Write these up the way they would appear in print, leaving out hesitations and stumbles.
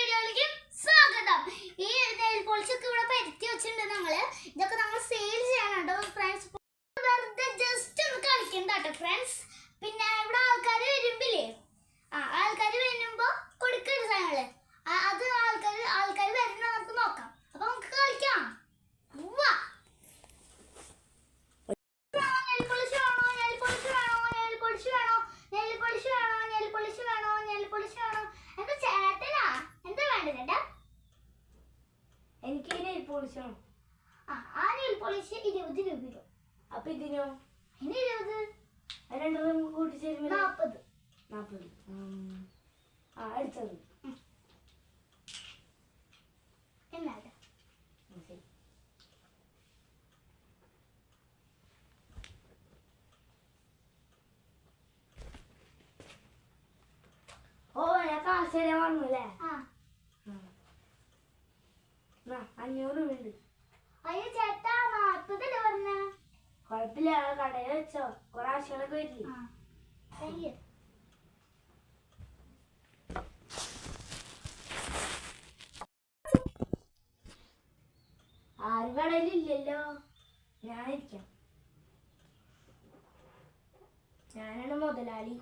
വീഡിയോയിലേക്ക് സ്വാഗതം. ഈ നെയിൽ പോളിഷ് ഒക്കെ ഇവിടെ പരത്തി വെച്ചിട്ടുണ്ട്. ഇതൊക്കെ നമ്മൾ സെയിൽ ചെയ്യാനുണ്ടോ ഫ്രണ്ട്സ്? വെറുതെ ജസ്റ്റ് ഒന്ന് കളിക്കണ്ടാട്ടോ ഫ്രണ്ട്സ്. പിന്നെ ഇവിടെ ആൾക്കാർ വരുമ്പില്ലേ, ആൾക്കാർ വരുമ്പോ കൊടുക്കരുത് സാധനങ്ങള്. അത് ആൾക്കാർ വരുന്ന നമുക്ക് നോക്കാം. അപ്പൊ നമുക്ക് കളിക്കാം. എനിക്ക് നെയിൽ പോളിഷ് വേണം. ആ നെയിൽ പോളിഷ് 20 രൂപ. അപ്പൊ ഇതിനോ? അതിന് 20. രണ്ടും കൂട്ടി ചേരുമ്പോ 40. അടുത്തത് എന്നാല് ഞാൻ കാശ് തരാൻ വന്നല്ലേ? 500 രൂപ ഉണ്ട്. അയ്യോ ചേട്ടാ, 40 പറഞ്ഞ. കുഴപ്പമില്ല, കടയിൽ വെച്ചോ, കുറെ ആവശ്യങ്ങളൊക്കെ വരില്ലേ? ആരും കടയിലില്ലല്ലോ, ഞാനിരിക്കാം. ഞാനാണ് മുതലാളി.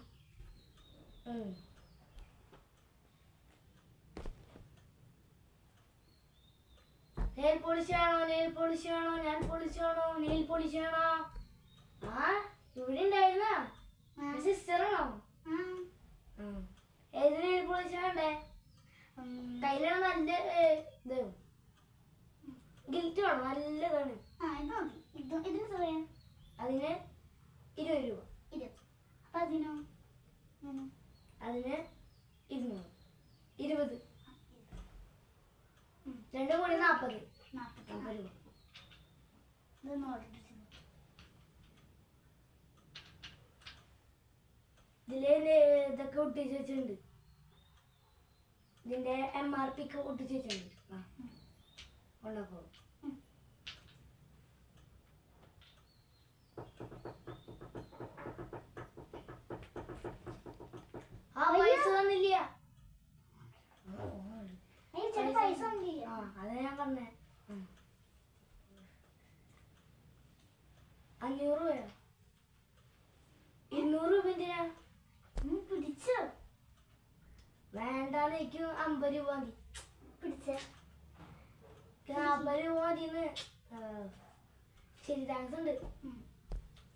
നെയിൽ പോളിഷ് വേണോ? നെയിൽ പോളിഷ് വേണോ? ഞാൻ പോളിഷ് വേണോ? നെയിൽ പോളിഷ് വേണോ? ഇവിടെ ഉണ്ടായിരുന്ന സിസ്റ്ററാണോ? ഏത് നെയിൽ പോളിഷ് വേണ്ടേ? കയ്യിലാണ് നല്ല ഇത് ഗിൽറ്റ് വേണോ? നല്ലതാണ്. അതിന് 20 രൂപ. അതിന് 200. 20. രണ്ടും കൂടി 40 രൂപ. ഇതില് ഇതൊക്കെ ഒട്ടിച്ച് വെച്ചിട്ടുണ്ട്. ഇതിന്റെ MRP ഒക്കെ ഒട്ടിച്ച് വെച്ചിട്ടുണ്ട്. കൊണ്ടപ്പോ പൈസ തന്നില്ല. അതാ ഞാൻ പറഞ്ഞേ. 500 രൂപയോ? 200 രൂപ എന്തിനാ? പിടിച്ചോ? വേണ്ടാന്ന്, എനിക്ക് 50 രൂപ മതി. പിടിച്ച 50 രൂപ മതിന്ന്. ശരി, താങ്ക്സ് ഉണ്ട്.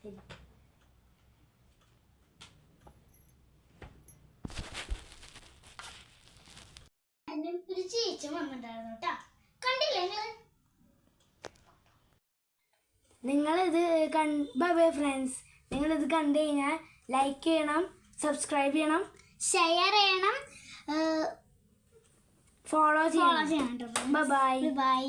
ശരി. ഒരു ചേച്ചി വന്നിട്ടുണ്ടായിരുന്നു കേട്ടാ, കണ്ടില്ലേ നിങ്ങളിത് ബൈ ഫ്രണ്ട്സ്. നിങ്ങളിത് കണ്ടു കഴിഞ്ഞാൽ ലൈക്ക് ചെയ്യണം, സബ്സ്ക്രൈബ് ചെയ്യണം, ഷെയർ ചെയ്യണം, ഫോളോ ചെയ്യണം. ബൈ.